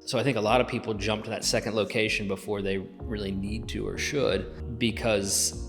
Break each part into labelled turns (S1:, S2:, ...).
S1: So I think a lot of people jump to that second location before they really need to or should, because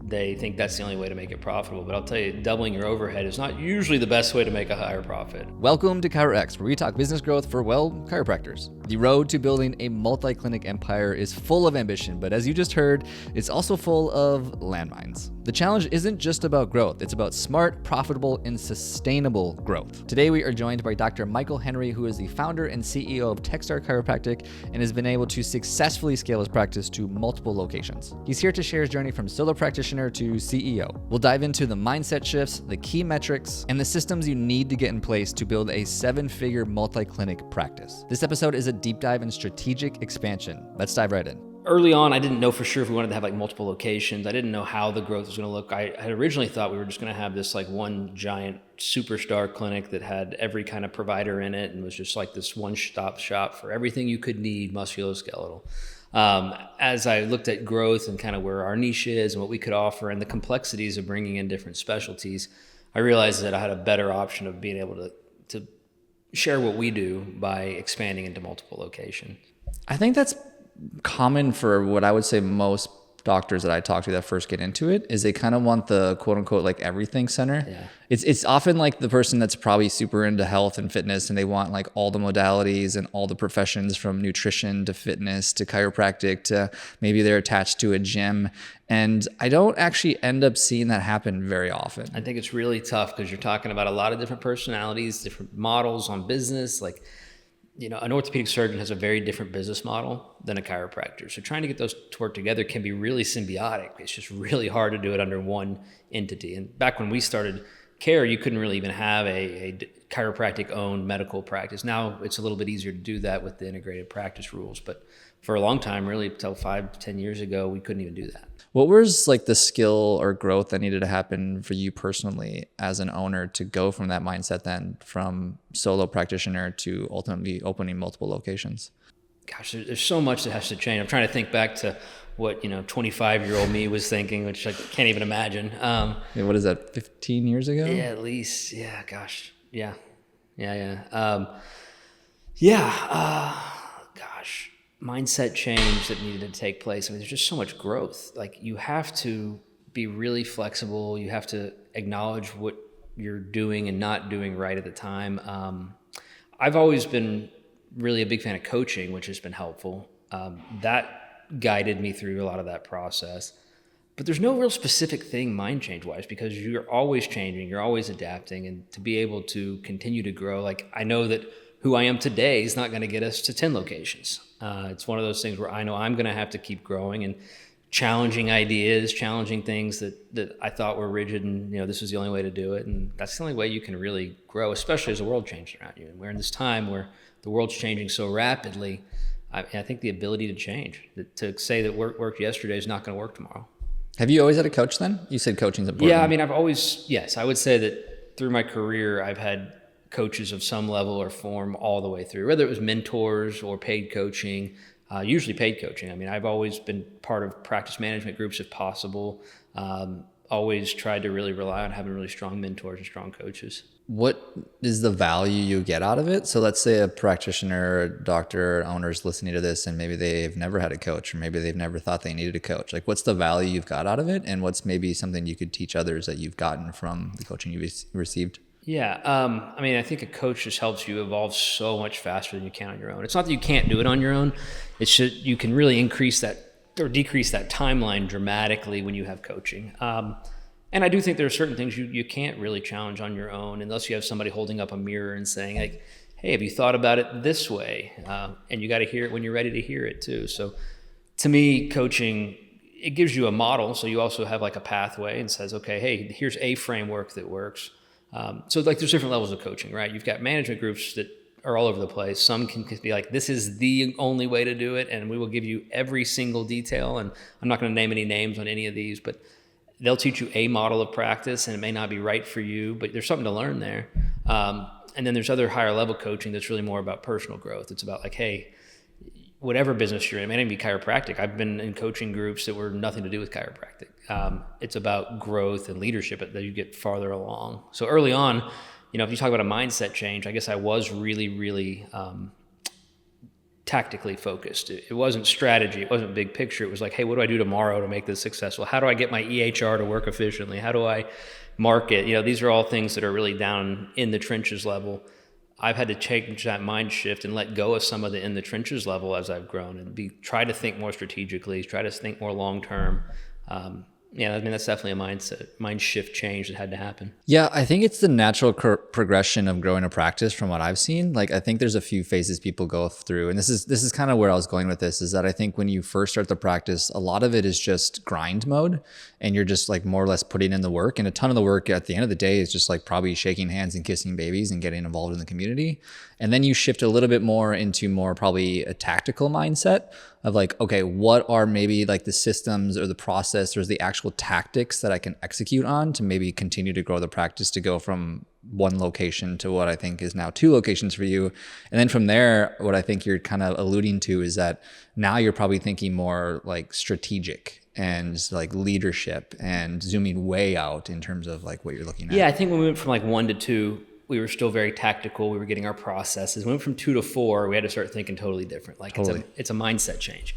S1: they think that's the only way to make it profitable. But I'll tell you, doubling your overhead is not usually the best way to make a higher profit.
S2: Welcome to ChiroX, where we talk business growth for, chiropractors. The road to building a multi-clinic empire is full of ambition, but as you just heard, it's also full of landmines. The challenge isn't just about growth, it's about smart, profitable, and sustainable growth. Today we are joined by Dr. Michael Henry, who is the founder and CEO of TexStar Chiropractic and has been able to successfully scale his practice to multiple locations. He's here to share his journey from solo practitioner to CEO. We'll dive into the mindset shifts, the key metrics, and the systems you need to get in place to build a 7-figure multi-clinic practice. This episode is a deep dive in strategic expansion. Let's dive right in.
S1: Early on, I didn't know for sure if we wanted to have multiple locations. I didn't know how the growth was going to look. I had originally thought we were just going to have this one giant superstar clinic that had every kind of provider in it and was just this one-stop shop for everything you could need musculoskeletal. As I looked at growth and kind of where our niche is and what we could offer and the complexities of bringing in different specialties, I realized that I had a better option of being able to share what we do by expanding into multiple locations.
S2: I think that's common for what I would say most doctors that I talk to that first get into it is they kind of want the quote unquote everything center.
S1: Yeah.
S2: It's often the person that's probably super into health and fitness and they want all the modalities and all the professions from nutrition to fitness to chiropractic to maybe they're attached to a gym. And I don't actually end up seeing that happen very often.
S1: I think it's really tough because you're talking about a lot of different personalities, different models on business. An orthopedic surgeon has a very different business model than a chiropractor. So trying to get those to work together can be really symbiotic. It's just really hard to do it under one entity. And back when we started care, you couldn't really even have a chiropractic-owned medical practice. Now it's a little bit easier to do that with the integrated practice rules. But for a long time, really until 5-10 years ago, we couldn't even do that.
S2: What was the skill or growth that needed to happen for you personally as an owner to go from that mindset then from solo practitioner to ultimately opening multiple locations?
S1: Gosh, there's so much that has to change. I'm trying to think back to what 25-year-old me was thinking, which I can't even imagine.
S2: What is that, 15 years ago?
S1: Yeah, at least. Yeah, gosh. Yeah. Gosh. Mindset change that needed to take place. There's just so much growth. You have to be really flexible. You have to acknowledge what you're doing and not doing right at the time. I've always been really a big fan of coaching, which has been helpful. That guided me through a lot of that process. But there's no real specific thing mind change wise because you're always changing, you're always adapting, and to be able to continue to grow, I know that who I am today is not going to get us to 10 locations. It's one of those things where I know I'm going to have to keep growing and challenging ideas, challenging things that I thought were rigid and, this was the only way to do it. And that's the only way you can really grow, especially as the world changes around you. And we're in this time where the world's changing so rapidly. I think the ability to change, to say that what worked yesterday is not going to work tomorrow.
S2: Have you always had a coach then? You said coaching's important.
S1: Yeah, yes, I would say that through my career, I've had coaches of some level or form all the way through, whether it was mentors or paid coaching, usually paid coaching. I've always been part of practice management groups if possible, always tried to really rely on having really strong mentors and strong coaches.
S2: What is the value you get out of it? So let's say a practitioner, a doctor, owner is listening to this and maybe they've never had a coach or maybe they've never thought they needed a coach. What's the value you've got out of it? And what's maybe something you could teach others that you've gotten from the coaching you've received?
S1: Yeah. I think a coach just helps you evolve so much faster than you can on your own. It's not that you can't do it on your own. It's just you can really increase that or decrease that timeline dramatically when you have coaching. And I do think there are certain things you can't really challenge on your own unless you have somebody holding up a mirror and saying, hey, have you thought about it this way? And you got to hear it when you're ready to hear it too. So to me, coaching, it gives you a model. So you also have a pathway and says, okay, hey, here's a framework that works. So there's different levels of coaching, right? You've got management groups that are all over the place. Some can be this is the only way to do it, and we will give you every single detail. And I'm not going to name any names on any of these, but they'll teach you a model of practice, and it may not be right for you, but there's something to learn there. And then there's other higher level coaching that's really more about personal growth. It's about hey, whatever business you're in, it may not be chiropractic. I've been in coaching groups that were nothing to do with chiropractic. It's about growth and leadership that you get farther along. So early on, if you talk about a mindset change, I guess I was really, really tactically focused. It wasn't strategy. It wasn't big picture. It was like, hey, what do I do tomorrow to make this successful? How do I get my EHR to work efficiently? How do I market? These are all things that are really down in the trenches level. I've had to change that mind shift and let go of some of the in the trenches level as I've grown and try to think more strategically, try to think more long term. That's definitely a mind shift change that had to happen.
S2: Yeah, I think it's the natural progression of growing a practice from what I've seen. Like, I think there's a few phases people go through. And this is kind of where I was going with this, is that I think when you first start the practice, a lot of it is just grind mode, and you're just like more or less putting in the work. And a ton of the work at the end of the day is just like probably shaking hands and kissing babies and getting involved in the community. And then you shift a little bit more into more probably a tactical mindset of like, okay, what are maybe like the systems or the process or the actual tactics that I can execute on to maybe continue to grow the practice, to go from one location to what I think is now 2 locations for you. And then from there, what I think you're kind of alluding to is that now you're probably thinking more like strategic and like leadership and zooming way out in terms of like what you're looking at.
S1: Yeah, I think when we went from like 1 to 2, we were still very tactical. We were getting our processes. When we went from 2 to 4, we had to start thinking totally different. Like it's a mindset change.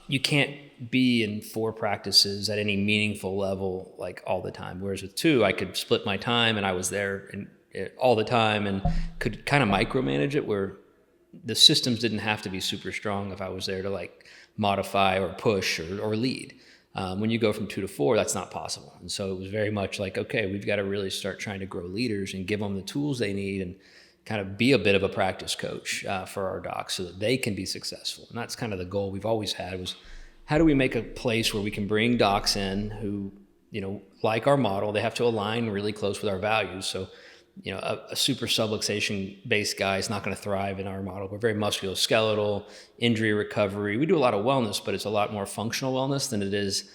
S1: You can't be in 4 practices at any meaningful level like all the time. Whereas with 2, I could split my time and I was there all the time and could kind of micromanage it, where the systems didn't have to be super strong if I was there to like modify or push or lead. When you go from 2 to 4, that's not possible. And so it was very much like, okay, we've got to really start trying to grow leaders and give them the tools they need and kind of be a bit of a practice coach for our docs so that they can be successful. And that's kind of the goal we've always had, was how do we make a place where we can bring docs in who, like our model, they have to align really close with our values. So, a super subluxation based guy is not going to thrive in our model. We're very musculoskeletal, injury recovery. We do a lot of wellness, but it's a lot more functional wellness than it is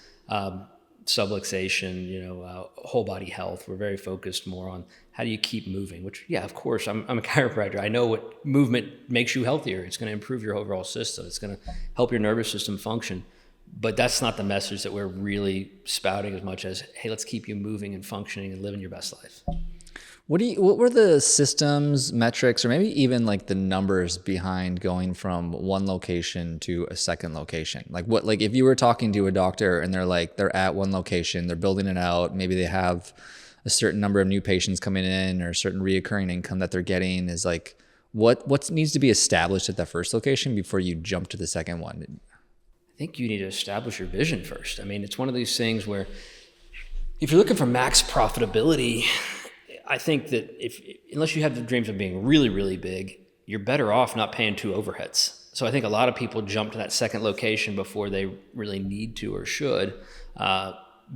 S1: subluxation, whole body health. We're very focused more on how do you keep moving, which, yeah, of course, I'm a chiropractor. I know what movement makes you healthier. It's going to improve your overall system. It's going to help your nervous system function. But that's not the message that we're really spouting as much as, hey, let's keep you moving and functioning and living your best life.
S2: What were the systems, metrics, or maybe even like the numbers behind going from one location to a second location? Like if you were talking to a doctor and they're at one location, they're building it out, maybe they have a certain number of new patients coming in or a certain reoccurring income that they're getting, is like, what needs to be established at that first location before you jump to the second one?
S1: I think you need to establish your vision first. I mean, it's one of these things where if you're looking for max profitability, I think that unless you have the dreams of being really, really big, you're better off not paying 2 overheads. So I think a lot of people jump to that second location before they really need to or should,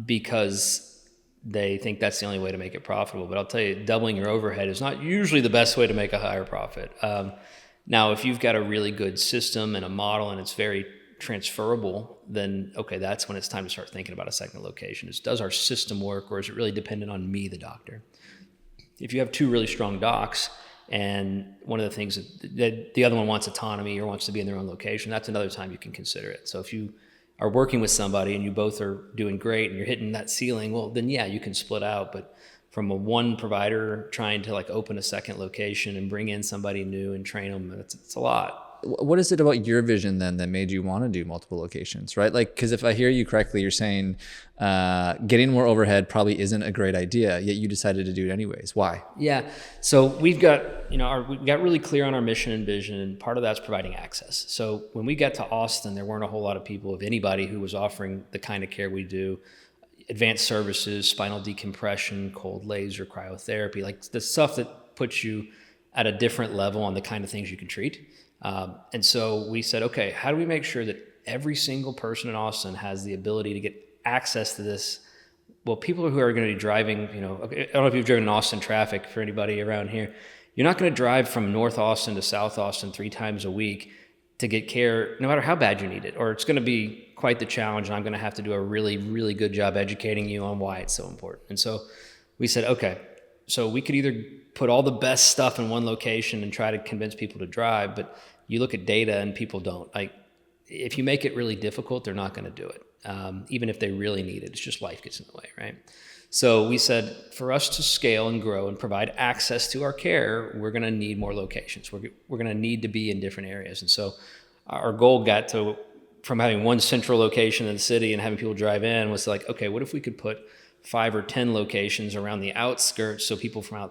S1: because they think that's the only way to make it profitable. But I'll tell you, doubling your overhead is not usually the best way to make a higher profit. Now, if you've got a really good system and a model and it's very transferable, then okay, that's when it's time to start thinking about a second location. Does our system work, or is it really dependent on me, the doctor? If you have 2 really strong docs and one of the things that the other one wants autonomy or wants to be in their own location, that's another time you can consider it. So if you are working with somebody and you both are doing great and you're hitting that ceiling, well, then yeah, you can split out. But from one provider trying to like open a second location and bring in somebody new and train them, it's a lot.
S2: What is it about your vision then that made you want to do multiple locations, right? Like, because if I hear you correctly, you're saying getting more overhead probably isn't a great idea, yet you decided to do it anyways. Why?
S1: Yeah. So we've got, we got really clear on our mission and vision, and part of that's providing access. So when we got to Austin, there weren't a whole lot of people, if anybody, who was offering the kind of care we do, advanced services, spinal decompression, cold laser, cryotherapy, like the stuff that puts you at a different level on the kind of things you can treat. And so we said, okay, how do we make sure that every single person in Austin has the ability to get access to this? Well, people who are going to be driving, I don't know if you've driven in Austin traffic, for anybody around here, you're not going to drive from North Austin to South Austin 3 times a week to get care, no matter how bad you need it, or it's going to be quite the challenge. And I'm going to have to do a really, really good job educating you on why it's so important. And so we said, okay, so we could either put all the best stuff in one location and try to convince people to drive, but you look at data and people don't. Like, if you make it really difficult, they're not going to do it. Even if they really need it, it's just life gets in the way, right? So we said, for us to scale and grow and provide access to our care, we're going to need more locations. We're going to need to be in different areas. And so our goal got to, from having one central location in the city and having people drive in, was like, okay, what if we could put 5 or 10 locations around the outskirts so people from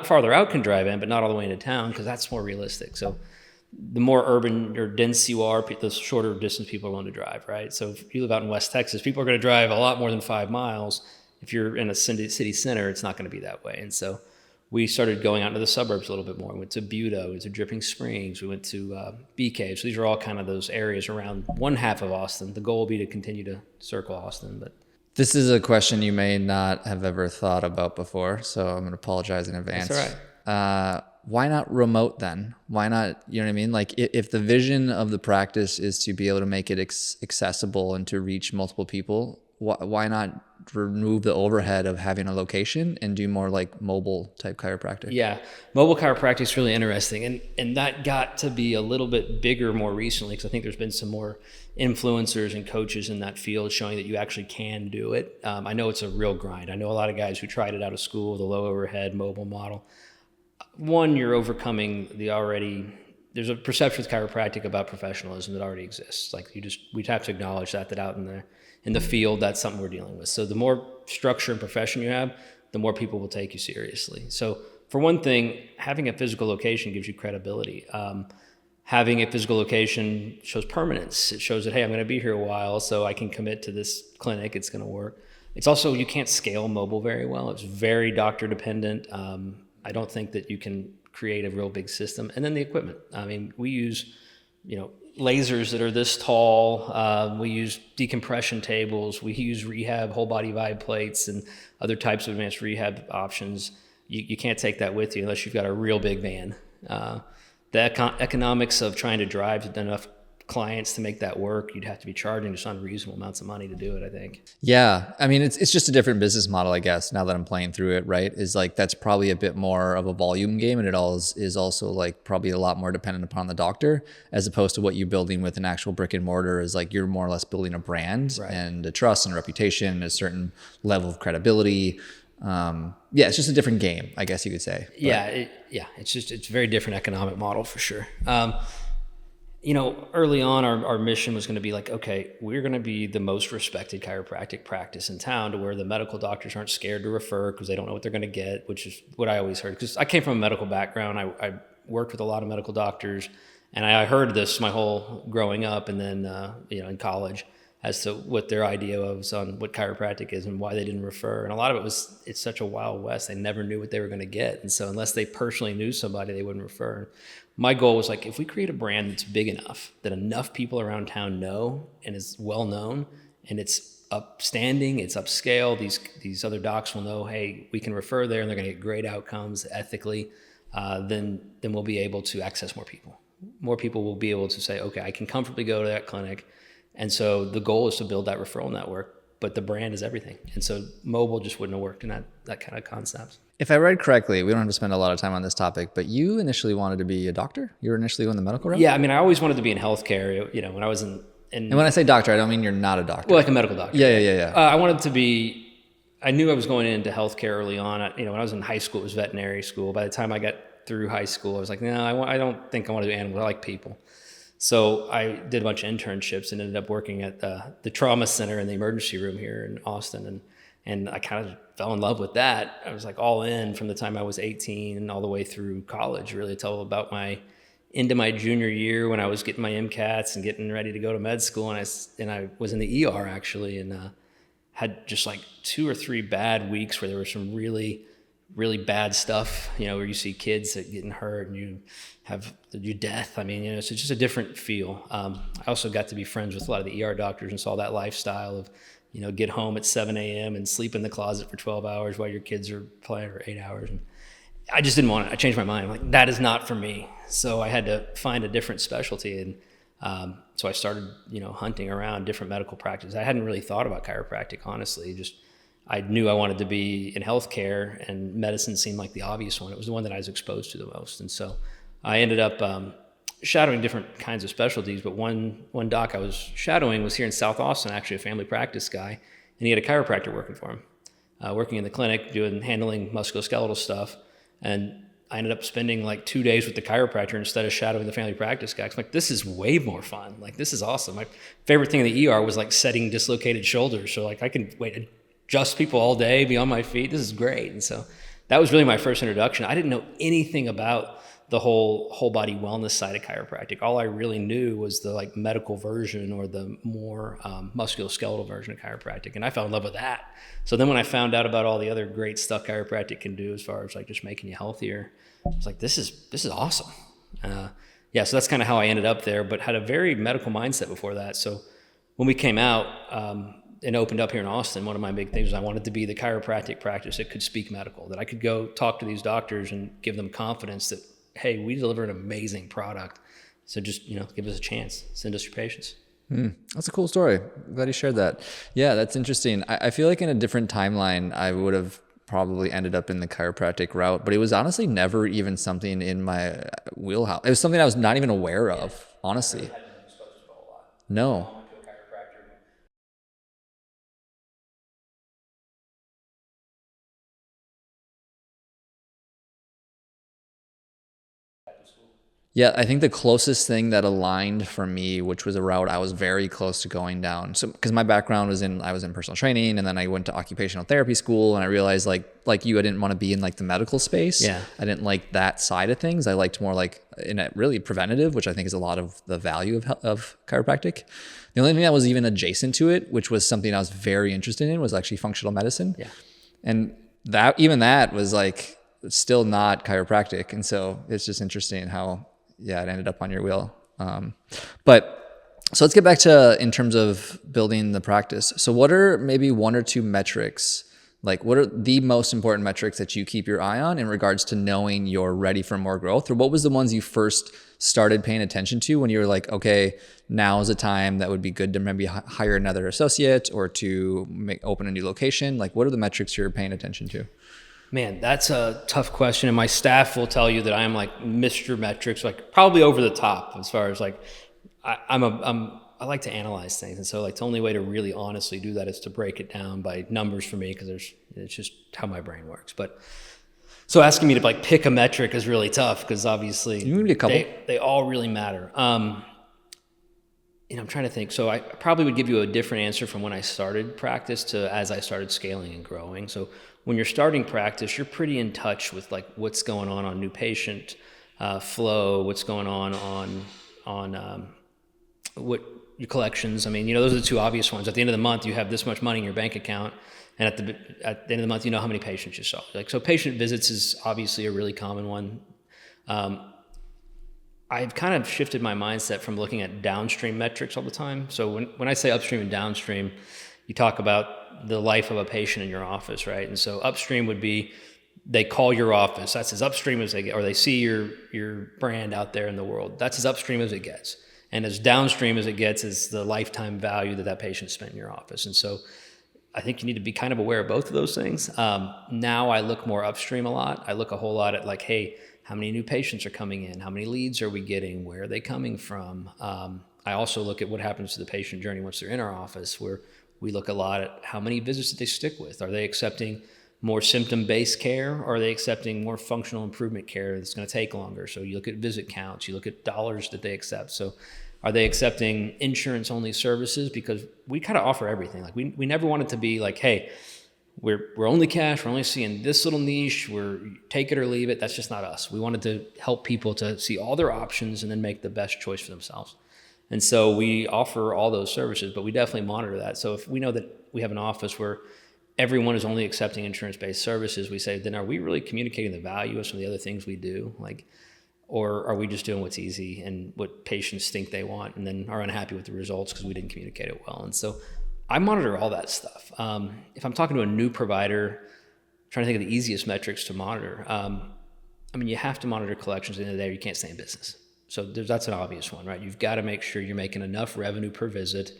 S1: farther out can drive in, but not all the way into town, because that's more realistic. So the more urban or dense you are, the shorter distance people are willing to drive, right? So if you live out in West Texas, people are going to drive a lot more than 5 miles. If you're in a city center, it's not going to be that way. And so we started going out into the suburbs a little bit more. We went to Buda, we went to Dripping Springs, we went to Bee Cave. So these are all kind of those areas around one half of Austin. The goal will be to continue to circle Austin. But
S2: This is a question you may not have ever thought about before, so I'm going to apologize in advance.
S1: That's all right.
S2: Why not remote then? Why not, you know what I mean? Like if the vision of the practice is to be able to make it accessible and to reach multiple people, why not remove the overhead of having a location and do more like mobile type chiropractic?
S1: Yeah, mobile chiropractic is really interesting. And that got to be a little bit bigger more recently, because I think there's been some more influencers and coaches in that field showing that you actually can do it. I know it's a real grind. I know a lot of guys who tried it out of school, the low overhead mobile model. One, you're overcoming there's a perception with chiropractic about professionalism that already exists. Like we'd have to acknowledge that out in the field, that's something we're dealing with. So the more structure and profession you have, the more people will take you seriously. So for one thing, having a physical location gives you credibility. Having a physical location shows permanence. It shows that, hey, I'm going to be here a while, so I can commit to this clinic. It's going to work. It's also, you can't scale mobile very well. It's very doctor dependent. I don't think that you can create a real big system. And then the equipment. I mean, we use, lasers that are this tall. We use decompression tables. We use rehab whole body vibe plates and other types of advanced rehab options. You can't take that with you unless you've got a real big van. The economics of trying to drive enough clients to make that work, you'd have to be charging just unreasonable amounts of money to do it, I think.
S2: Yeah. I mean, it's just a different business model, I guess, now that I'm playing through it, right? Is like, that's probably a bit more of a volume game, and it all is also like probably a lot more dependent upon the doctor, as opposed to what you're building with an actual brick and mortar is like, you're more or less building a brand, right, and a trust and reputation, and a certain level of credibility. It's just a different game, I guess you could say. But
S1: it's a very different economic model for sure. Early on, our mission was going to be like, okay, we're going to be the most respected chiropractic practice in town, to where the medical doctors aren't scared to refer because they don't know what they're going to get, which is what I always heard. Because I came from a medical background. I worked with a lot of medical doctors, and I heard this my whole growing up, and then in college, as to what their idea was on what chiropractic is and why they didn't refer. And a lot of it was, it's such a wild west. They never knew what they were going to get. And so unless they personally knew somebody, they wouldn't refer. My goal was like, if we create a brand that's big enough that enough people around town know and is well known and it's upstanding, it's upscale, these other docs will know, hey, we can refer there and they're going to get great outcomes ethically, then we'll be able to access more people. More people will be able to say, okay, I can comfortably go to that clinic. And so the goal is to build that referral network, but the brand is everything. And so mobile just wouldn't have worked in that kind of concept.
S2: If I read correctly, we don't have to spend a lot of time on this topic, but you initially wanted to be a doctor? You were initially going the medical route?
S1: Yeah, I mean, I always wanted to be in healthcare. When I was in
S2: and when I say doctor, I don't mean you're not a doctor.
S1: Well, like a medical doctor.
S2: Yeah.
S1: I wanted to be, I knew I was going into healthcare early on. When I was in high school, it was veterinary school. By the time I got through high school, I was like, no, I don't think I want to do animals. I like people. So I did a bunch of internships and ended up working at the trauma center in the emergency room here in Austin. And I kind of fell in love with that. I was like all in from the time I was 18 and all the way through college, really till about into my junior year, when I was getting my MCATs and getting ready to go to med school. And I was in the ER actually, and had just like 2 or 3 bad weeks where there was some really, really bad stuff, where you see kids that getting hurt and you have your death. I mean, it's just a different feel. I also got to be friends with a lot of the ER doctors and saw that lifestyle of, get home at 7 a.m. and sleep in the closet for 12 hours while your kids are playing for 8 hours. And I just didn't want it. I changed my mind. I'm like, that is not for me. So I had to find a different specialty. And so I started, hunting around different medical practices. I hadn't really thought about chiropractic, honestly. I knew I wanted to be in healthcare, and medicine seemed like the obvious one. It was the one that I was exposed to the most. And so I ended up shadowing different kinds of specialties, but one doc I was shadowing was here in South Austin, actually a family practice guy, and he had a chiropractor working for him, working in the clinic, handling musculoskeletal stuff. And I ended up spending like 2 days with the chiropractor instead of shadowing the family practice guy. I'm like, this is way more fun. Like, this is awesome. My favorite thing in the ER was like setting dislocated shoulders. So like I can adjust people all day, be on my feet. This is great. And so that was really my first introduction. I didn't know anything about the whole body wellness side of chiropractic. All I really knew was the like medical version or the more musculoskeletal version of chiropractic, and I fell in love with that. So then when I found out about all the other great stuff chiropractic can do as far as like just making you healthier, I was like, this is awesome. Yeah, so that's kind of how I ended up there, but had a very medical mindset before that. So when we came out and opened up here in Austin, one of my big things was I wanted to be the chiropractic practice that could speak medical, that I could go talk to these doctors and give them confidence that, hey, we deliver an amazing product. So just, give us a chance. Send us your patients.
S2: That's a cool story. I'm glad you shared that. Yeah, that's interesting. I feel like in a different timeline, I would have probably ended up in the chiropractic route, but it was honestly never even something in my wheelhouse. It was something I was not even aware of, honestly. No. Yeah, I think the closest thing that aligned for me, which was a route I was very close to going down. So, because my background was I was in personal training, and then I went to occupational therapy school, and I realized like you, I didn't want to be in like the medical space.
S1: Yeah.
S2: I didn't like that side of things. I liked more like in a really preventative, which I think is a lot of the value of chiropractic. The only thing that was even adjacent to it, which was something I was very interested in, was actually functional medicine.
S1: Yeah.
S2: And that was like still not chiropractic. And so it's just interesting how, yeah, it ended up on your wheel. But so let's get back to in terms of building the practice. So what are maybe one or two metrics? Like, what are the most important metrics that you keep your eye on in regards to knowing you're ready for more growth? Or what was the ones you first started paying attention to when you were like, okay, now is a time that would be good to maybe hire another associate or to open a new location? Like, what are the metrics you're paying attention to?
S1: Man, that's a tough question. And my staff will tell you that I'm like Mr. Metrics, like probably over the top as far as like, I like to analyze things. And so like the only way to really honestly do that is to break it down by numbers for me, because it's just how my brain works. But so asking me to like pick a metric is really tough, because obviously
S2: You can be a couple.
S1: They all really matter. I'm trying to think. So I probably would give you a different answer from when I started practice to as I started scaling and growing. So when you're starting practice, you're pretty in touch with like what's going on new patient flow, what's going on what your collections. I mean, those are the two obvious ones. At the end of the month, you have this much money in your bank account, and at the end of the month, you know how many patients you saw. Like, so patient visits is obviously a really common one. I've kind of shifted my mindset from looking at downstream metrics all the time. So when I say upstream and downstream, you talk about the life of a patient in your office, right? And so upstream would be they call your office. That's as upstream as they get, or they see your brand out there in the world. That's as upstream as it gets. And as downstream as it gets is the lifetime value that patient spent in your office. And so I think you need to be kind of aware of both of those things. Now I look more upstream a lot. I look a whole lot at like, hey, how many new patients are coming in? How many leads are we getting? Where are they coming from? I also look at what happens to the patient journey once they're in our office, where we look a lot at how many visits did they stick with? Are they accepting more symptom-based care, or are they accepting more functional improvement care that's going to take longer? So you look at visit counts, you look at dollars that they accept. So are they accepting insurance-only services? Because we kind of offer everything. Like we never want it to be like, hey, we're only cash, we're only seeing this little niche, we're take it or leave it. That's just not us. We wanted to help people to see all their options and then make the best choice for themselves. And so we offer all those services, but we definitely monitor that. So if we know that we have an office where everyone is only accepting insurance-based services, we say, then are we really communicating the value of some of the other things we do? Like, or are we just doing what's easy and what patients think they want and then are unhappy with the results because we didn't communicate it well? And so I monitor all that stuff. If I'm talking to a new provider, trying to think of the easiest metrics to monitor, you have to monitor collections at the end of the day, or you can't stay in business. So that's an obvious one, right? You've got to make sure you're making enough revenue per visit,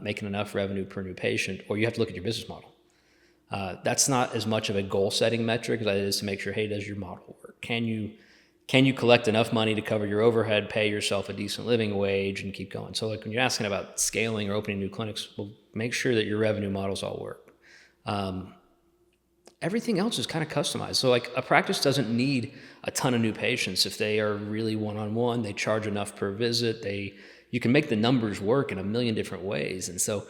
S1: making enough revenue per new patient, or you have to look at your business model. That's not as much of a goal-setting metric as it is to make sure, hey, does your model work? Can you can you collect enough money to cover your overhead, pay yourself a decent living wage, and keep going? So like when you're asking about scaling or opening new clinics, well, make sure that your revenue models all work. Everything else is kind of customized. So like a practice doesn't need a ton of new patients. If they are really one-on-one, they charge enough per visit. You can make the numbers work in a million different ways. And so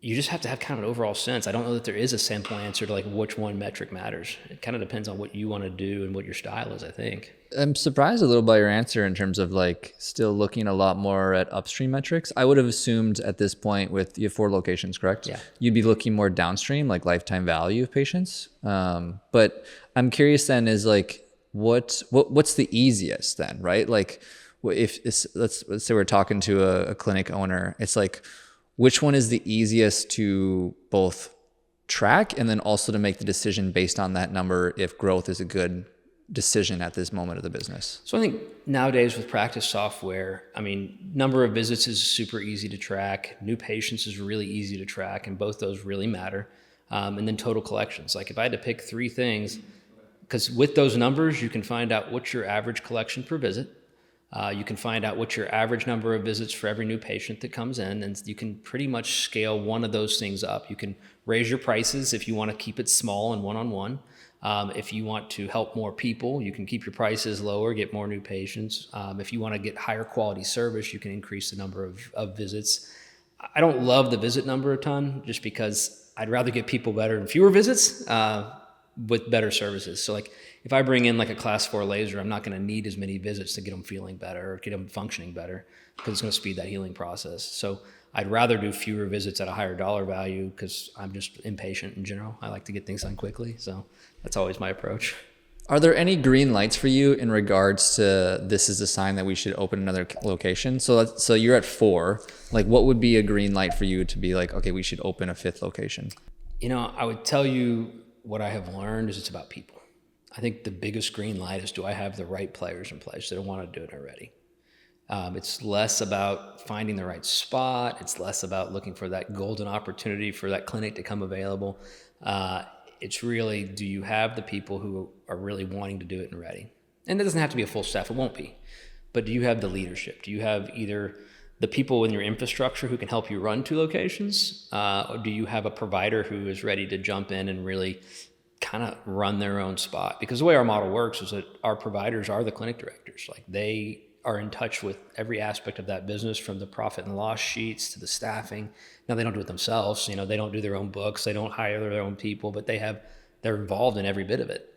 S1: you just have to have kind of an overall sense. I don't know that there is a simple answer to like which one metric matters. It kind of depends on what you want to do and what your style is, I think.
S2: I'm surprised a little by your answer in terms of like still looking a lot more at upstream metrics. I would have assumed at this point with you have 4 locations, correct?
S1: Yeah.
S2: You'd be looking more downstream, like lifetime value of patients. But I'm curious then is like, what's the easiest then, right? Like if it's, let's say we're talking to a clinic owner, it's like, which one is the easiest to both track and then also to make the decision based on that number if growth is a good decision at this moment of the business?
S1: So I think nowadays with practice software, I mean, number of visits is super easy to track. New patients is really easy to track, and both those really matter. And then total collections. Like if I had to pick 3 things, because with those numbers, you can find out what's your average collection per visit. You can find out what's your average number of visits for every new patient that comes in, and you can pretty much scale one of those things up. You can raise your prices if you want to keep it small and one-on-one. If you want to help more people, you can keep your prices lower, get more new patients. If you want to get higher quality service, you can increase the number of visits. I don't love the visit number a ton just because I'd rather get people better in fewer visits with better services. So like if I bring in like a class 4 laser, I'm not going to need as many visits to get them feeling better or get them functioning better because it's going to speed that healing process. So I'd rather do fewer visits at a higher dollar value because I'm just impatient in general. I like to get things done quickly. So that's always my approach.
S2: Are there any green lights for you in regards to this is a sign that we should open another location? So you're at 4. Like what would be a green light for you to be like, okay, we should open a 5th location?
S1: You know, I would tell you what I have learned is it's about people. I think the biggest green light is, do I have the right players in place that want to do it already? It's less about finding the right spot. It's less about looking for that golden opportunity for that clinic to come available. It's really, do you have the people who are really wanting to do it and ready? And it doesn't have to be a full staff. It won't be. But do you have the leadership? Do you have either the people in your infrastructure who can help you run 2 locations? Or do you have a provider who is ready to jump in and really kind of run their own spot? Because the way our model works is that our providers are the clinic directors. Like they are in touch with every aspect of that business, from the profit and loss sheets to the staffing. Now they don't do it themselves. You know, they don't do their own books. They don't hire their own people, but they're involved in every bit of it.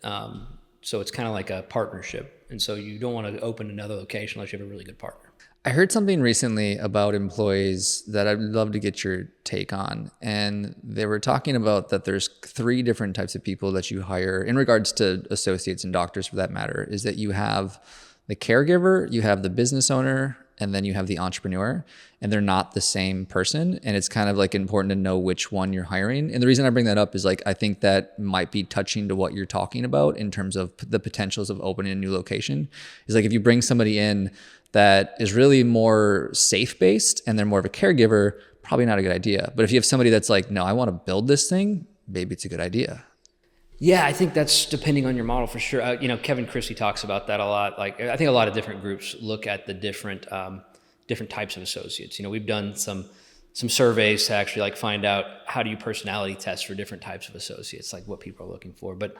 S1: So it's kind of like a partnership. And so you don't want to open another location unless you have a really good partner.
S2: I heard something recently about employees that I'd love to get your take on. And they were talking about that there's 3 different types of people that you hire in regards to associates and doctors for that matter, is that you have the caregiver, you have the business owner, and then you have the entrepreneur, and they're not the same person. And it's kind of like important to know which one you're hiring. And the reason I bring that up is like, I think that might be touching to what you're talking about in terms of the potentials of opening a new location. Is like, if you bring somebody in that is really more safe-based and they're more of a caregiver, probably not a good idea. But if you have somebody that's like, no, I want to build this thing, maybe it's a good idea.
S1: Yeah, I think that's depending on your model for sure. Kevin Christie talks about that a lot. Like, I think a lot of different groups look at the different types of associates. We've done some surveys to actually like find out how do you personality test for different types of associates, like what people are looking for. But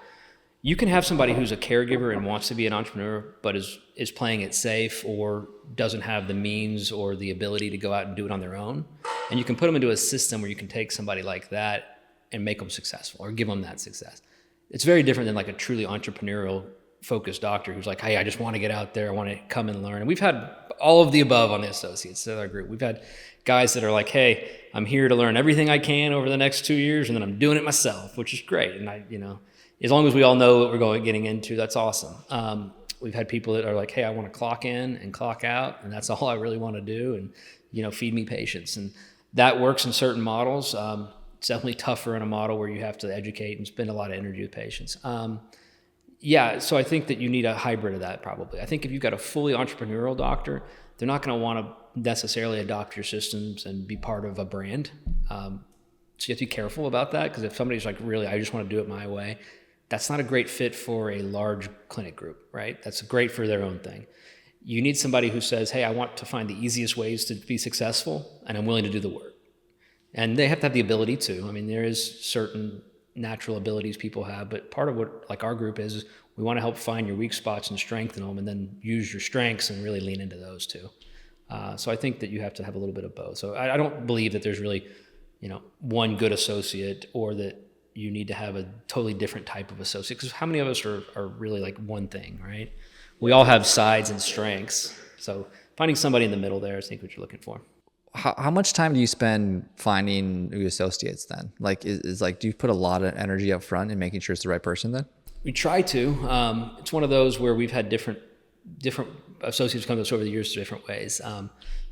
S1: you can have somebody who's a caregiver and wants to be an entrepreneur, but is playing it safe or doesn't have the means or the ability to go out and do it on their own. And you can put them into a system where you can take somebody like that and make them successful or give them that success. It's very different than like a truly entrepreneurial focused doctor who's like, hey, I just want to get out there. I want to come and learn. And we've had all of the above on the associates in our group. We've had guys that are like, hey, I'm here to learn everything I can over the next 2 years, and then I'm doing it myself, which is great. And as long as we all know what we're getting into, that's awesome. We've had people that are like, hey, I want to clock in and clock out, and that's all I really want to do, and feed me patients. And that works in certain models. It's definitely tougher in a model where you have to educate and spend a lot of energy with patients. So I think that you need a hybrid of that probably. I think if you've got a fully entrepreneurial doctor, they're not going to want to necessarily adopt your systems and be part of a brand. So you have to be careful about that, because if somebody's like, really, I just want to do it my way, that's not a great fit for a large clinic group, right? That's great for their own thing. You need somebody who says, hey, I want to find the easiest ways to be successful, and I'm willing to do the work. And they have to have the ability to. I mean, there is certain natural abilities people have, but part of what like our group is we want to help find your weak spots and strengthen them, and then use your strengths and really lean into those too. So I think that you have to have a little bit of both. So I don't believe that there's really, one good associate, or that you need to have a totally different type of associate. Because how many of us are really like one thing, right? We all have sides and strengths. So finding somebody in the middle there, I think what you're looking for.
S2: How much time do you spend finding new associates then? Like, is like, do you put a lot of energy up front in making sure it's the right person then?
S1: We try to. It's one of those where we've had different associates come to us over the years different ways.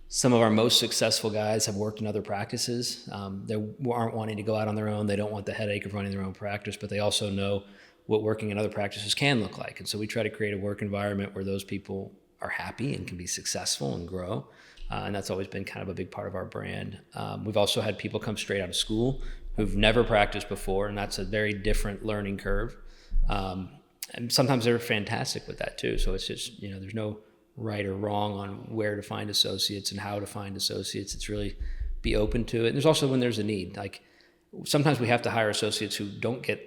S1: Some of our most successful guys have worked in other practices. They aren't wanting to go out on their own. They don't want the headache of running their own practice, but they also know what working in other practices can look like. And so we try to create a work environment where those people are happy and can be successful and grow. And that's always been kind of a big part of our brand. We've also had people come straight out of school who've never practiced before, and that's a very different learning curve. And sometimes they're fantastic with that too. So it's just, there's no right or wrong on where to find associates and how to find associates. It's really be open to it. And there's also when there's a need. Like sometimes we have to hire associates who don't get,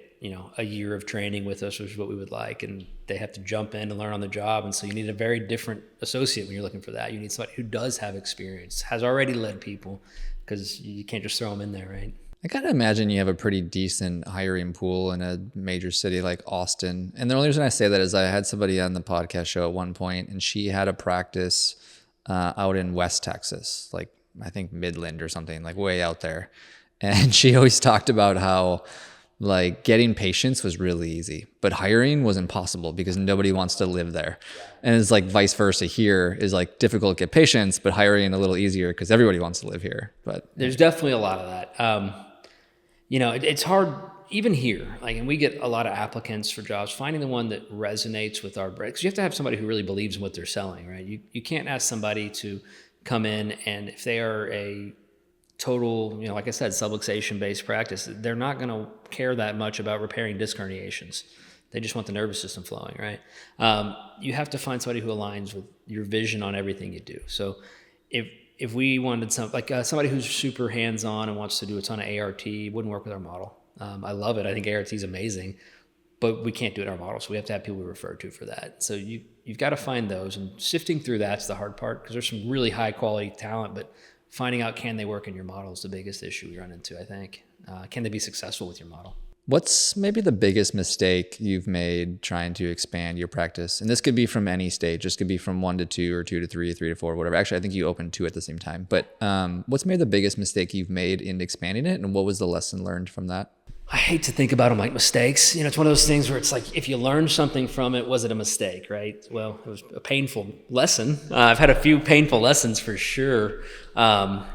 S1: a year of training with us, which is what we would like, and they have to jump in and learn on the job. And so you need a very different associate when you're looking for that. You need somebody who does have experience, has already led people, because you can't just throw them in there, right?
S2: I gotta imagine you have a pretty decent hiring pool in a major city like Austin. And the only reason I say that is I had somebody on the podcast show at one point, and she had a practice out in West Texas, like I think Midland or something, like way out there. And she always talked about how like getting patients was really easy, but hiring was impossible because nobody wants to live there. And it's like vice versa here is like difficult to get patients, but hiring a little easier because everybody wants to live here. But
S1: there's definitely a lot of that. It's hard even here, and we get a lot of applicants for jobs, finding the one that resonates with our brand, because you have to have somebody who really believes in what they're selling, right? You can't ask somebody to come in, and if they are a total, like I said, subluxation-based practice, they're not going to care that much about repairing disc herniations. They just want the nervous system flowing, right? You have to find somebody who aligns with your vision on everything you do. So if we wanted somebody who's super hands-on and wants to do a ton of ART, wouldn't work with our model. I love it. I think ART is amazing, but we can't do it in our model. So we have to have people we refer to for that. So you've got to find those, and sifting through that's the hard part, because there's some really high-quality talent, but finding out can they work in your model is the biggest issue we run into, I think. Can they be successful with your model?
S2: What's maybe the biggest mistake you've made trying to expand your practice? And this could be from any stage. This could be from 1 to 2 or 2 to 3, 3 to 4, whatever. Actually, I think you opened 2 at the same time. But what's maybe the biggest mistake you've made in expanding it? And what was the lesson learned from that?
S1: I hate to think about them like mistakes. It's one of those things where it's like, if you learn something from it, was it a mistake, right? Well, it was a painful lesson. I've had a few painful lessons for sure. I'll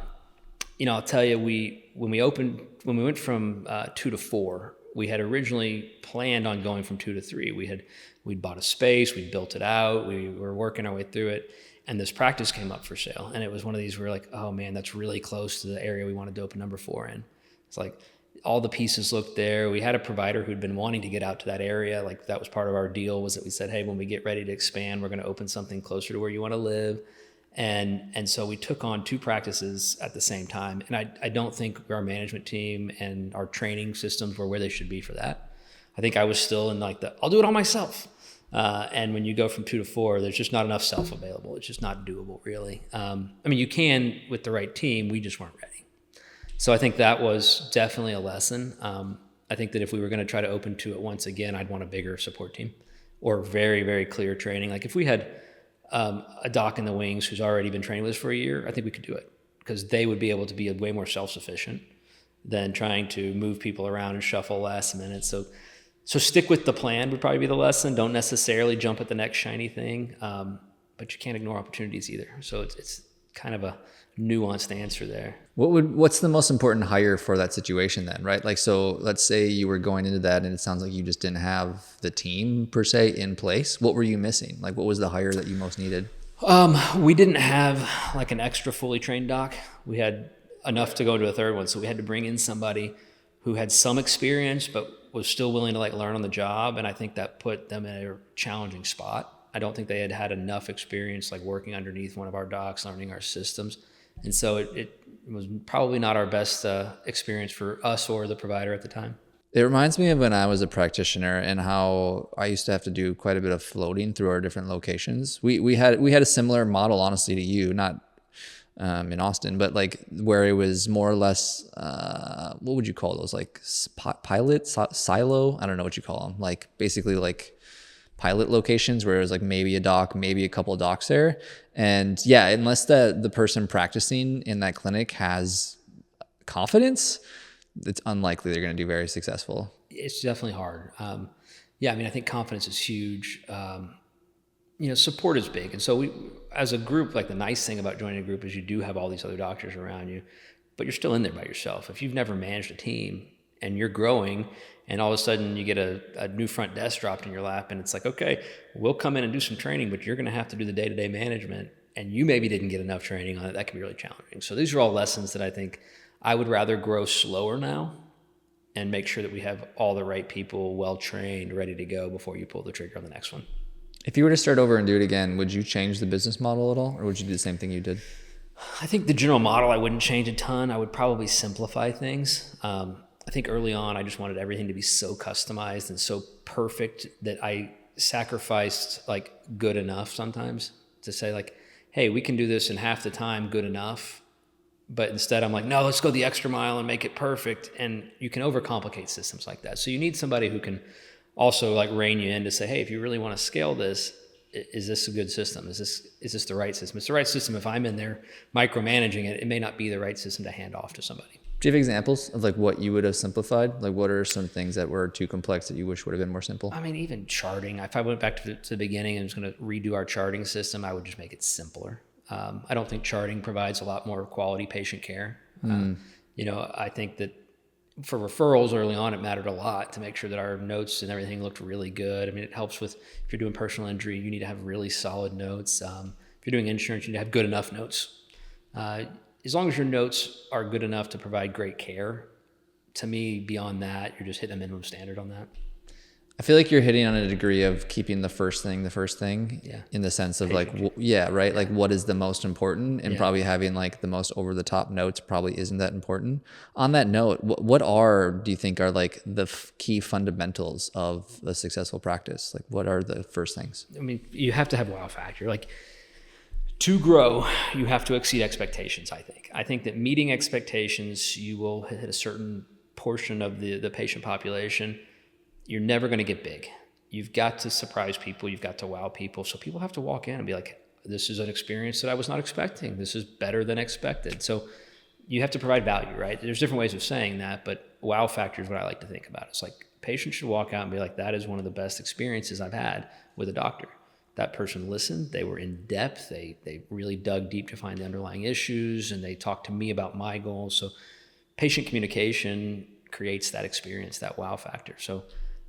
S1: tell you, when we went from 2 to 4, we had originally planned on going from 2 to 3. We'd bought a space, we built it out, we were working our way through it, and this practice came up for sale. And it was one of these where we're like, oh man, that's really close to the area we wanted to open number 4 in. It's like all the pieces looked there. We had a provider who'd been wanting to get out to that area. Like that was part of our deal, was that we said, hey, when we get ready to expand, we're going to open something closer to where you want to live. And so we took on 2 practices at the same time. And I don't think our management team and our training systems were where they should be for that. I think I was still in I'll do it all myself. And when you go from 2 to 4, there's just not enough self available. It's just not doable, really. You can with the right team, we just weren't ready. So I think that was definitely a lesson. I think that if we were going to try to open 2 at once again, I'd want a bigger support team or very, very clear training. Like if we had a doc in the wings who's already been training with us for a year, I think we could do it, because they would be able to be way more self-sufficient than trying to move people around and shuffle last minute. So stick with the plan would probably be the lesson. Don't necessarily jump at the next shiny thing, but you can't ignore opportunities either. So it's kind of a nuanced answer there.
S2: What's the most important hire for that situation then, right? Like, so let's say you were going into that and it sounds like you just didn't have the team per se in place. What were you missing? Like, what was the hire that you most needed?
S1: We didn't have like an extra fully trained doc. We had enough to go to a third one. So we had to bring in somebody who had some experience, but was still willing to like learn on the job. And I think that put them in a challenging spot. I don't think they had had enough experience like working underneath one of our docs, learning our systems. And so it was probably not our best experience for us or the provider at the time.
S2: It reminds me of when I was a practitioner and how I used to have to do quite a bit of floating through our different locations. We had a similar model, honestly, to you, not in Austin, but like where it was more or less, what would you call those? Like pilot, silo? I don't know what you call them. Like basically like pilot locations where it was like maybe a doc, maybe a couple of docs there. And yeah, unless the person practicing in that clinic has confidence, it's unlikely they're going to do very successful.
S1: It's definitely hard. Yeah, I mean, I think confidence is huge. Support is big. And so we, as a group, like the nice thing about joining a group is you do have all these other doctors around you, but you're still in there by yourself. If you've never managed a team and you're growing and all of a sudden you get a new front desk dropped in your lap and it's like, okay, we'll come in and do some training, but you're going to have to do the day-to-day management and you maybe didn't get enough training on it, that can be really challenging. So these are all lessons that I think I would rather grow slower now and make sure that we have all the right people well-trained, ready to go before you pull the trigger on the next one.
S2: If you were to start over and do it again, would you change the business model at all? Or would you do the same thing you did?
S1: I think the general model, I wouldn't change a ton. I would probably simplify things. I think early on, I just wanted everything to be so customized and so perfect that I sacrificed like good enough sometimes to say like, hey, we can do this in half the time, good enough. But instead I'm like, no, let's go the extra mile and make it perfect. And you can overcomplicate systems like that. So you need somebody who can also like rein you in to say, hey, if you really want to scale this, is this a good system? Is this the right system? It's the right system. If I'm in there micromanaging it, it may not be the right system to hand off to somebody.
S2: Do you have examples of like what you would have simplified? Like what are some things that were too complex that you wish would have been more simple?
S1: I mean, even charting. If I went back to the beginning and was going to redo our charting system, I would just make it simpler. I don't think charting provides a lot more quality patient care. I think that for referrals early on, it mattered a lot to make sure that our notes and everything looked really good. I mean, it helps with, if you're doing personal injury, you need to have really solid notes. If you're doing insurance, you need to have good enough notes. As long as your notes are good enough to provide great care, to me, beyond that, you're just hitting a minimum standard on that.
S2: I feel like you're hitting on a degree of keeping the first thing,
S1: yeah.
S2: In the sense of like, right? Like what is the most important, and probably having like the most over the top notes probably isn't that important. On that note, do you think are like the key fundamentals of a successful practice? Like what are the first things?
S1: I mean, you have to have wow factor. Like to grow, you have to exceed expectations, I think. I think that meeting expectations, you will hit a certain portion of the patient population. You're never going to get big. You've got to surprise people. You've got to wow people. So people have to walk in and be like, this is an experience that I was not expecting. This is better than expected. So you have to provide value, right? There's different ways of saying that, but wow factor is what I like to think about. It's like patients should walk out and be like, that is one of the best experiences I've had with a doctor. That person listened. They were in depth. They really dug deep to find the underlying issues, and they talked to me about my goals. So patient communication creates that experience, that wow factor. So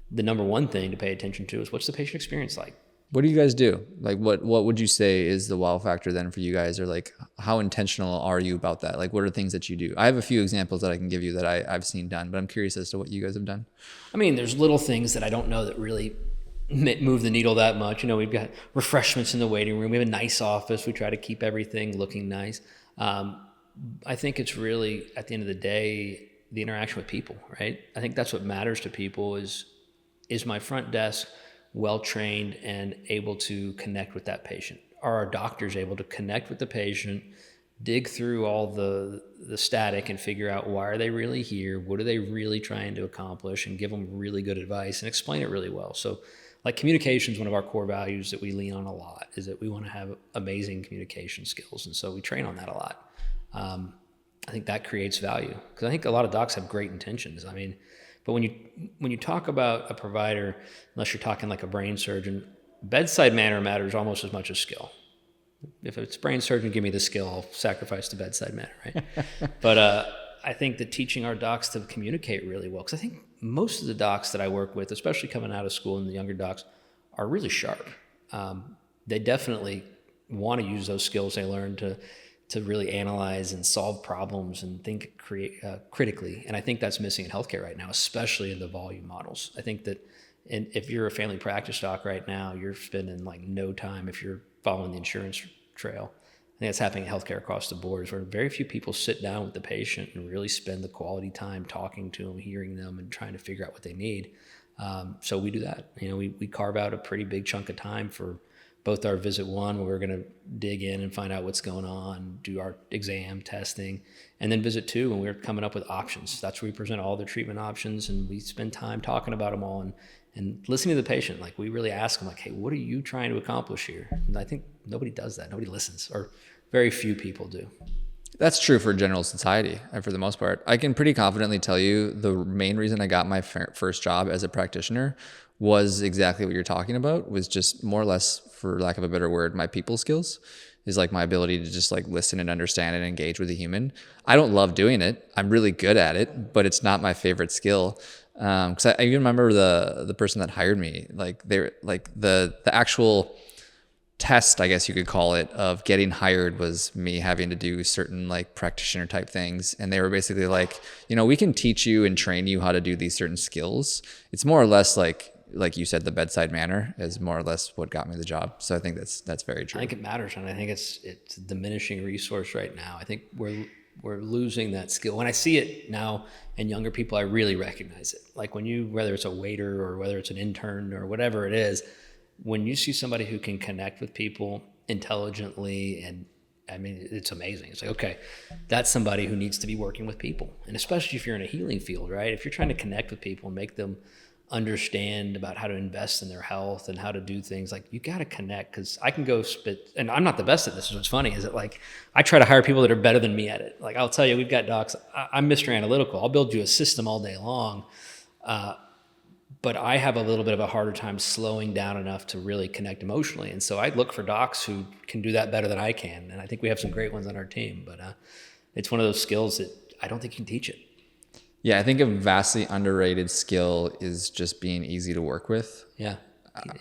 S1: the number one thing to pay attention to is, what's the patient experience like?
S2: What do you guys do? Like what would you say is the wow factor then for you guys? Or like how intentional are you about that? Like what are things that you do? I have a few examples that I can give you that I've seen done, but I'm curious as to what you guys have done.
S1: I mean, there's little things that I don't know that really move the needle that much. We've got refreshments in the waiting room. We have a nice office. We try to keep everything looking nice. I think it's really, at the end of the day, the interaction with people, right? I think that's what matters to people is my front desk well-trained and able to connect with that patient? Are our doctors able to connect with the patient, dig through all the static and figure out why are they really here? What are they really trying to accomplish? And give them really good advice and explain it really well. So like communication is one of our core values that we lean on a lot, is that we want to have amazing communication skills. And so we train on that a lot. I think that creates value, because I think a lot of docs have great intentions. I mean, but when you talk about a provider, unless you're talking like a brain surgeon, bedside manner matters almost as much as skill. If it's brain surgeon, give me the skill, I'll sacrifice the bedside manner, right? But I think that teaching our docs to communicate really well, because I think most of the docs that I work with, especially coming out of school and the younger docs, are really sharp. They definitely want to use those skills they learned to really analyze and solve problems and think critically. And I think that's missing in healthcare right now, especially in the volume models. I think that if you're a family practice doc right now, you're spending like no time if you're following the insurance trail. I think that's happening in healthcare across the board, where very few people sit down with the patient and really spend the quality time talking to them, hearing them, and trying to figure out what they need. So we do that. We carve out a pretty big chunk of time for both our visit one, where we're going to dig in and find out what's going on, do our exam testing, and then visit two, when we're coming up with options. That's where we present all the treatment options, and we spend time talking about them all and listening to the patient. Like, we really ask them, like, hey, what are you trying to accomplish here? And I think nobody does that. Nobody listens, or very few people do.
S2: That's true for general society, for the most part. I can pretty confidently tell you the main reason I got my first job as a practitioner was exactly what you're talking about, was just more or less, for lack of a better word, my people skills, is like my ability to just like listen and understand and engage with a human. I don't love doing it. I'm really good at it, but it's not my favorite skill. Cause I even remember the person that hired me, like they're like the actual test, I guess you could call it, of getting hired was me having to do certain like practitioner type things. And they were basically like, we can teach you and train you how to do these certain skills. It's more or less like you said, the bedside manner is more or less what got me the job. So I think that's very true.
S1: I think it matters. And I think it's a diminishing resource right now. I think we're losing that skill. When I see it now in younger people, I really recognize it. Like whether it's a waiter or whether it's an intern or whatever it is, when you see somebody who can connect with people intelligently, and I mean, it's amazing. It's like, okay, that's somebody who needs to be working with people. And especially if you're in a healing field, right? If you're trying to connect with people and make them understand about how to invest in their health and how to do things, like, you got to connect. Because I can go spit, and I'm not the best at this. What's funny is that, like, I try to hire people that are better than me at it. Like, I'll tell you, we've got docs. I'm Mr. Analytical. I'll build you a system all day long. But I have a little bit of a harder time slowing down enough to really connect emotionally. And so I look for docs who can do that better than I can. And I think we have some great ones on our team, but it's one of those skills that I don't think you can teach it.
S2: Yeah, I think a vastly underrated skill is just being easy to work with.
S1: Yeah,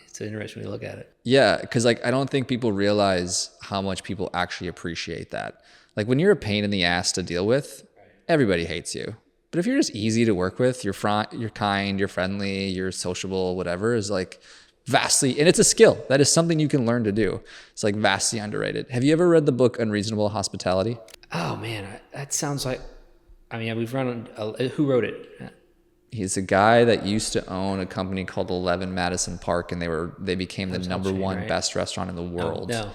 S1: it's an interesting way to look at it.
S2: Yeah, because like I don't think people realize how much people actually appreciate that. Like, when you're a pain in the ass to deal with, everybody hates you. But if you're just easy to work with, you're kind, you're friendly, you're sociable, whatever, is like vastly, and it's a skill. That is something you can learn to do. It's like vastly underrated. Have you ever read the book Unreasonable Hospitality?
S1: Oh man, that sounds like, I mean, we've run, who wrote it?
S2: He's a guy that used to own a company called 11 Madison Park, and they became the number one
S1: right?
S2: best restaurant in the world.
S1: No.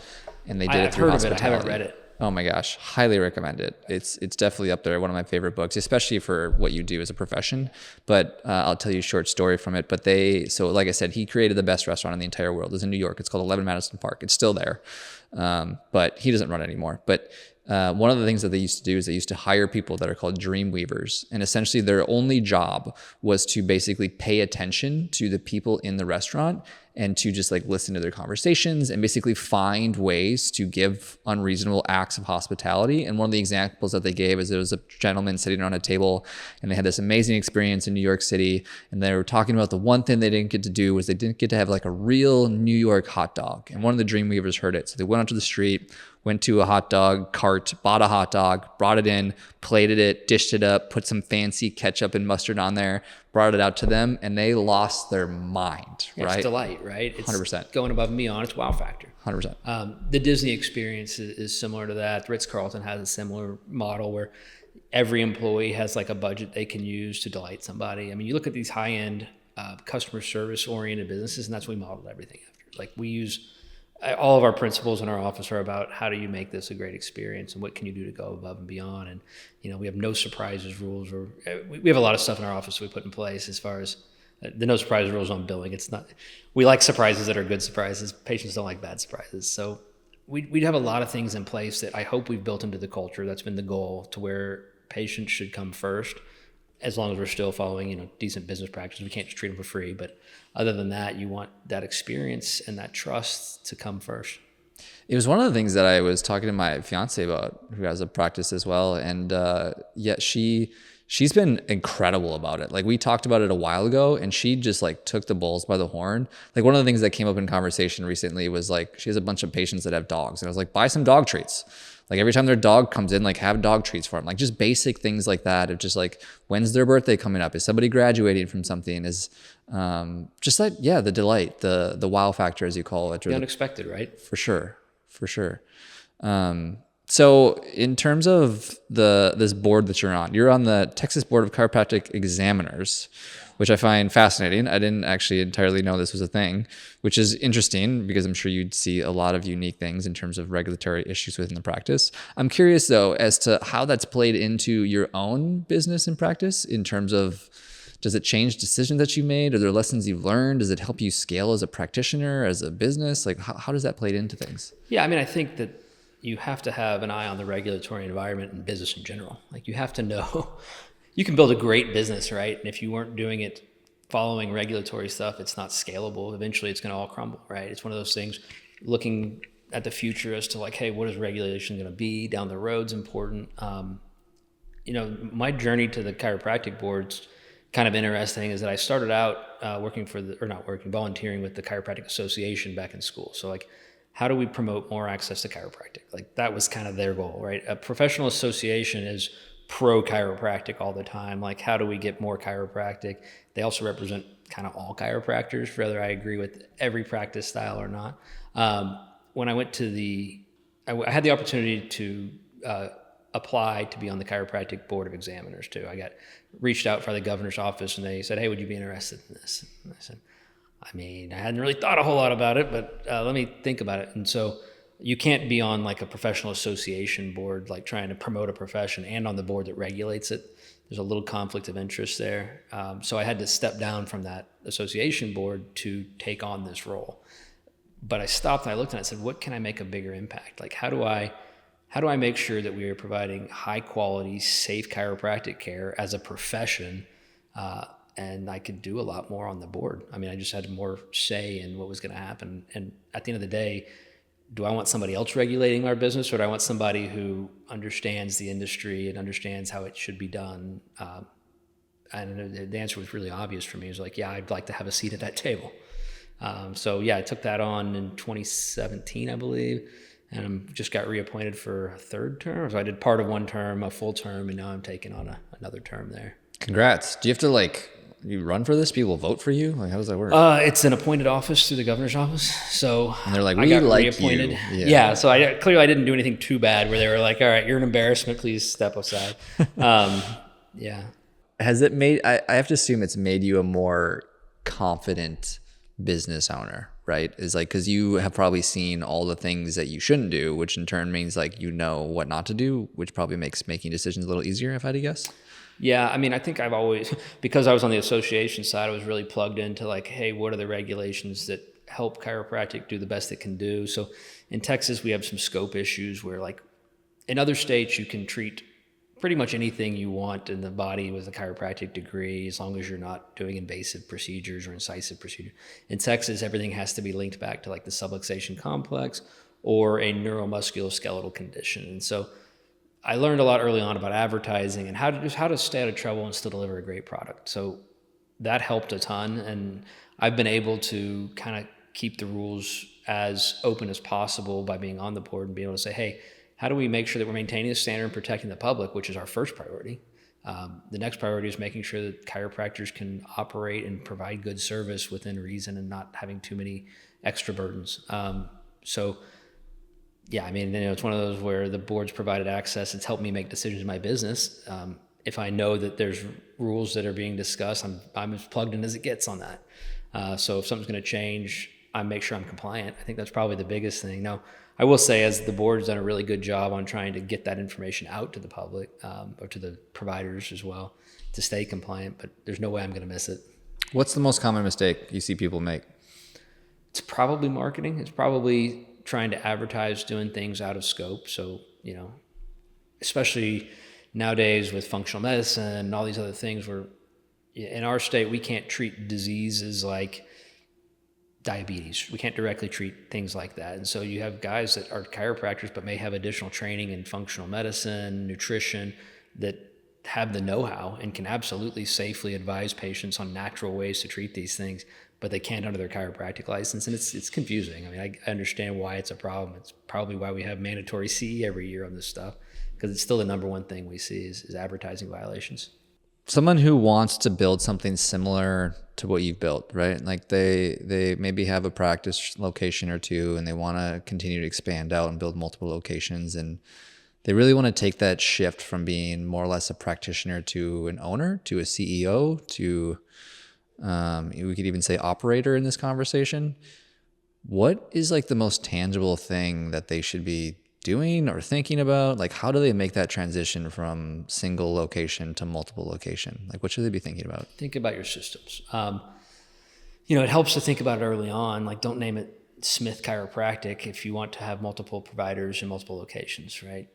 S2: And they did it through
S1: heard
S2: hospitality.
S1: Of it. I haven't read it.
S2: Oh my gosh, highly recommend it. It's definitely up there, one of my favorite books, especially for what you do as a profession. But I'll tell you a short story from it. But so like I said, he created the best restaurant in the entire world. It's in New York. It's called 11 Madison Park. It's still there, but he doesn't run it anymore. But one of the things that they used to do is they used to hire people that are called dream weavers. And essentially their only job was to basically pay attention to the people in the restaurant and to just like listen to their conversations and basically find ways to give unreasonable acts of hospitality. And one of the examples that they gave is there was a gentleman sitting around a table and they had this amazing experience in New York City. And they were talking about the one thing they didn't get to do was they didn't get to have like a real New York hot dog. And one of the dream weavers heard it. So they went onto the street, went to a hot dog cart, bought a hot dog, brought it in, plated it, dished it up, put some fancy ketchup and mustard on there, brought it out to them, and they lost their mind, right?
S1: It's delight, right? It's
S2: 100%.
S1: Going above and beyond. It's wow factor.
S2: 100%.
S1: The Disney experience is similar to that. Ritz-Carlton has a similar model where every employee has like a budget they can use to delight somebody. I mean, you look at these high-end customer service-oriented businesses, and that's what we modeled everything after. Like, we use all of our principles in our office are about how do you make this a great experience and what can you do to go above and beyond. And, we have no surprises rules, or we have a lot of stuff in our office we put in place as far as the no surprises rules on billing. It's not, we like surprises that are good surprises. Patients don't like bad surprises. So we have a lot of things in place that I hope we've built into the culture. That's been the goal, to where patients should come first, as long as we're still following, decent business practices. We can't just treat them for free. But other than that, you want that experience and that trust to come first.
S2: It was one of the things that I was talking to my fiance about, who has a practice as well. And she's been incredible about it. Like, we talked about it a while ago, and she just like took the bulls by the horn. Like, one of the things that came up in conversation recently was like, she has a bunch of patients that have dogs. And I was like, buy some dog treats. Like every time their dog comes in, like have dog treats for them, like just basic things like that of just like, when's their birthday coming up? Is somebody graduating from something? Is just like, yeah, the delight, the wow factor, as you call it. Or
S1: The unexpected, right?
S2: For sure. For sure. So in terms of this board that you're on the Texas Board of Chiropractic Examiners, which I find fascinating. I didn't actually entirely know this was a thing, which is interesting because I'm sure you'd see a lot of unique things in terms of regulatory issues within the practice. I'm curious though, as to how that's played into your own business and practice in terms of, does it change decisions that you made? Are there lessons you've learned? Does it help you scale as a practitioner, as a business? Like how does that play into things?
S1: Yeah, I mean, I think that you have to have an eye on the regulatory environment and business in general. Like you have to know, you can build a great business, right? And if you weren't doing it following regulatory stuff, it's not scalable. Eventually it's going to all crumble, right? It's one of those things, looking at the future as to like, hey, what is regulation going to be down the road's important. My journey to the chiropractic board's kind of interesting, is that I started out volunteering with the Chiropractic Association back in school. So like, how do we promote more access to chiropractic? Like that was kind of their goal, right? A professional association is pro chiropractic all the time. Like, how do we get more chiropractic? They also represent kind of all chiropractors, whether I agree with every practice style or not. When I went to I had the opportunity to apply to be on the chiropractic board of examiners too. I got reached out by the governor's office and they said, hey, would you be interested in this? And I said, I mean, I hadn't really thought a whole lot about it, but let me think about it. And so you can't be on like a professional association board, like trying to promote a profession and on the board that regulates it. There's a little conflict of interest there. So I had to step down from that association board to take on this role. But I stopped and I looked and I said, what can I make a bigger impact? Like, how do I make sure that we are providing high quality, safe chiropractic care as a profession? And I could do a lot more on the board. I mean, I just had more say in what was going to happen. And at the end of the day, do I want somebody else regulating our business, or do I want somebody who understands the industry and understands how it should be done? And the answer was really obvious for me. It was like, yeah, I'd like to have a seat at that table. So yeah, I took that on in 2017, I believe, and I just got reappointed for a third term. So I did part of one term, a full term, and now I'm taking on another term there.
S2: Congrats. Do you have to you run for this? People vote for you? Like, how does that work?
S1: It's an appointed office through the governor's office. So
S2: and they're like,
S1: I got
S2: like
S1: reappointed.
S2: You.
S1: Yeah. So I didn't do anything too bad where they were like, all right, you're an embarrassment. Please step aside. Yeah.
S2: Has it made, I have to assume it's made you a more confident business owner, right? Is like, cause you have probably seen all the things that you shouldn't do, which in turn means like, you know what not to do, which probably makes making decisions a little easier, if I had to guess.
S1: Yeah, I mean, I think I've always, because I was on the association side, I was really plugged into like, hey, what are the regulations that help chiropractic do the best it can do? So in Texas, we have some scope issues where like in other states, you can treat pretty much anything you want in the body with a chiropractic degree, as long as you're not doing invasive procedures or incisive procedures. In Texas, everything has to be linked back to like the subluxation complex or a neuromusculoskeletal condition. And so I learned a lot early on about advertising and how to stay out of trouble and still deliver a great product. So that helped a ton. And I've been able to kind of keep the rules as open as possible by being on the board and being able to say, hey, how do we make sure that we're maintaining the standard and protecting the public, which is our first priority. The next priority is making sure that chiropractors can operate and provide good service within reason and not having too many extra burdens. Yeah, I mean, it's one of those where the board's provided access. It's helped me make decisions in my business. If I know that there's rules that are being discussed, I'm as plugged in as it gets on that. So if something's going to change, I make sure I'm compliant. I think that's probably the biggest thing. Now, I will say, as the board's done a really good job on trying to get that information out to the public or to the providers as well to stay compliant, but there's no way I'm going to miss it.
S2: What's the most common mistake you see people make?
S1: It's probably marketing. It's probably trying to advertise doing things out of scope. So, especially nowadays with functional medicine and all these other things where in our state, we can't treat diseases like diabetes. We can't directly treat things like that. And so you have guys that are chiropractors, but may have additional training in functional medicine, nutrition, that have the know-how and can absolutely safely advise patients on natural ways to treat these things, but they can't under their chiropractic license. And it's confusing. I mean, I understand why it's a problem. It's probably why we have mandatory CE every year on this stuff, because it's still the number one thing we see is advertising violations.
S2: Someone who wants to build something similar to what you've built, right? Like they maybe have a practice location or two and they want to continue to expand out and build multiple locations, and they really want to take that shift from being more or less a practitioner to an owner, to a CEO, to we could even say operator in this conversation. What is like the most tangible thing that they should be doing or thinking about? Like, how do they make that transition from single location to multiple location? Like, what should they be thinking about?
S1: Think about your systems. It helps to think about it early on. Like, don't name it Smith Chiropractic if you want to have multiple providers in multiple locations, right?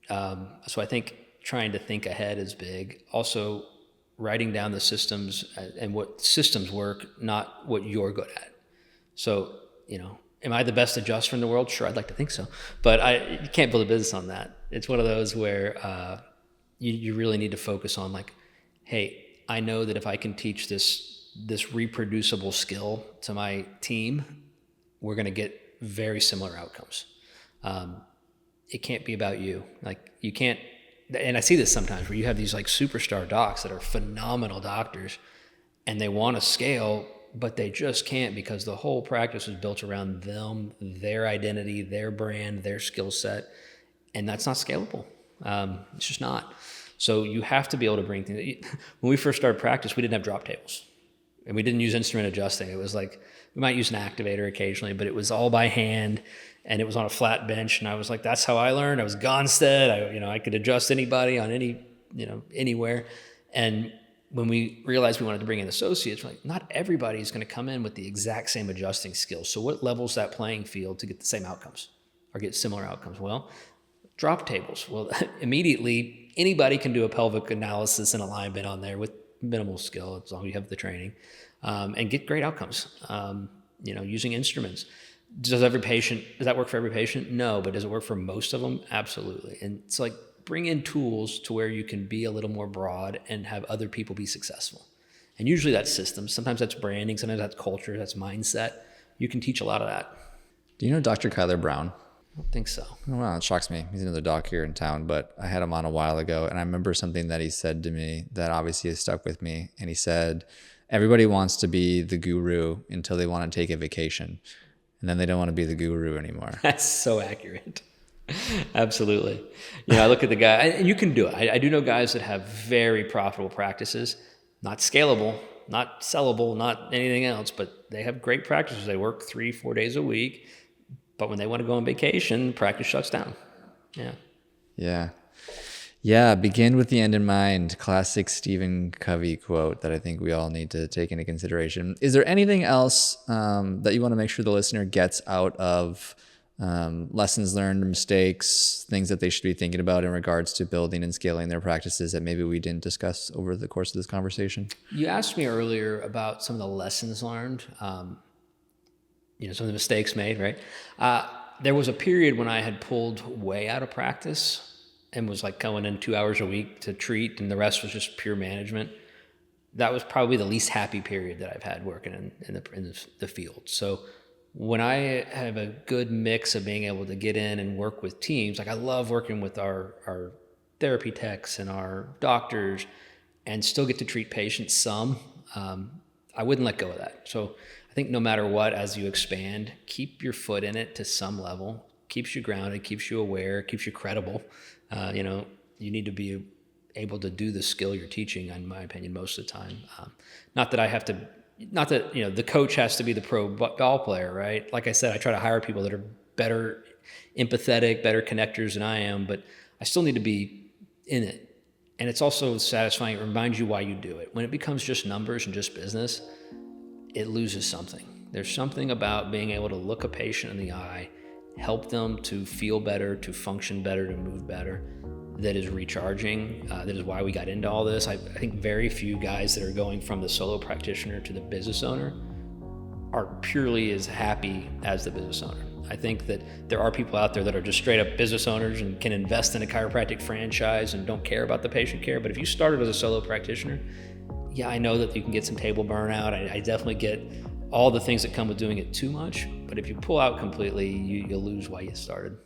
S1: So I think trying to think ahead is big. Also, writing down the systems and what systems work, not what you're good at. So, am I the best adjuster in the world? Sure, I'd like to think so. But you can't build a business on that. It's one of those where you really need to focus on like, hey, I know that if I can teach this reproducible skill to my team, we're going to get very similar outcomes. It can't be about you. Like, you can't, and I see this sometimes where you have these like superstar docs that are phenomenal doctors and they want to scale, but they just can't because the whole practice is built around them, their identity, their brand, their skill set, and that's not scalable. It's just not. So you have to be able to bring things. When we first started practice, we didn't have drop tables, and we didn't use instrument adjusting. It was like, we might use an activator occasionally, but it was all by hand, and it was on a flat bench. And I was like, that's how I learned. I was Gonstead. I could adjust anybody on anywhere. And when we realized we wanted to bring in associates, we're like, not everybody is going to come in with the exact same adjusting skills. So what levels that playing field to get the same outcomes or get similar outcomes? Well, drop tables. Well, immediately anybody can do a pelvic analysis and alignment on there with minimal skill as long as you have the training, and get great outcomes. Using instruments. Does that work for every patient? No, but does it work for most of them? Absolutely. And it's like, bring in tools to where you can be a little more broad and have other people be successful. And usually that's systems. Sometimes that's branding. Sometimes that's culture. That's mindset. You can teach a lot of that.
S2: Do you know Dr. Kyler Brown?
S1: I don't think so.
S2: Oh, wow, it shocks me. He's another doc here in town, but I had him on a while ago, and I remember something that he said to me that obviously has stuck with me. And he said, everybody wants to be the guru until they want to take a vacation, and then they don't want to be the guru anymore.
S1: That's so accurate. Absolutely. I look at the guy, and you can do it. I do know guys that have very profitable practices, not scalable, not sellable, not anything else, but they have great practices. They work 3-4 days a week, but when they want to go on vacation, practice shuts down.
S2: Yeah. Begin with the end in mind. Classic Stephen Covey quote that I think we all need to take into consideration. Is there anything else that you want to make sure the listener gets out of lessons learned, mistakes, things that they should be thinking about in regards to building and scaling their practices that maybe we didn't discuss over the course of this conversation?
S1: You asked me earlier about some of the lessons learned, some of the mistakes made, right? There was a period when I had pulled way out of practice and was like going in 2 hours a week to treat, and the rest was just pure management. That was probably the least happy period that I've had working in the field. So when I have a good mix of being able to get in and work with teams, like I love working with our therapy techs and our doctors and still get to treat patients some, I wouldn't let go of that. So I think no matter what, as you expand, keep your foot in it to some level. Keeps you grounded, keeps you aware, keeps you credible. You need to be able to do the skill you're teaching, in my opinion, most of the time. Not that the coach has to be the pro ball player, right? Like I said, I try to hire people that are better empathetic, better connectors than I am, but I still need to be in it. And it's also satisfying. It reminds you why you do it. When it becomes just numbers and just business, it loses something. There's something about being able to look a patient in the eye, help them to feel better, to function better, to move better, that is recharging. That is why we got into all this. I think very few guys that are going from the solo practitioner to the business owner are purely as happy as the business owner. I think that there are people out there that are just straight up business owners and can invest in a chiropractic franchise and don't care about the patient care. But if you started as a solo practitioner, yeah, I know that you can get some table burnout. I definitely get all the things that come with doing it too much. But if you pull out completely, you'll lose why you started.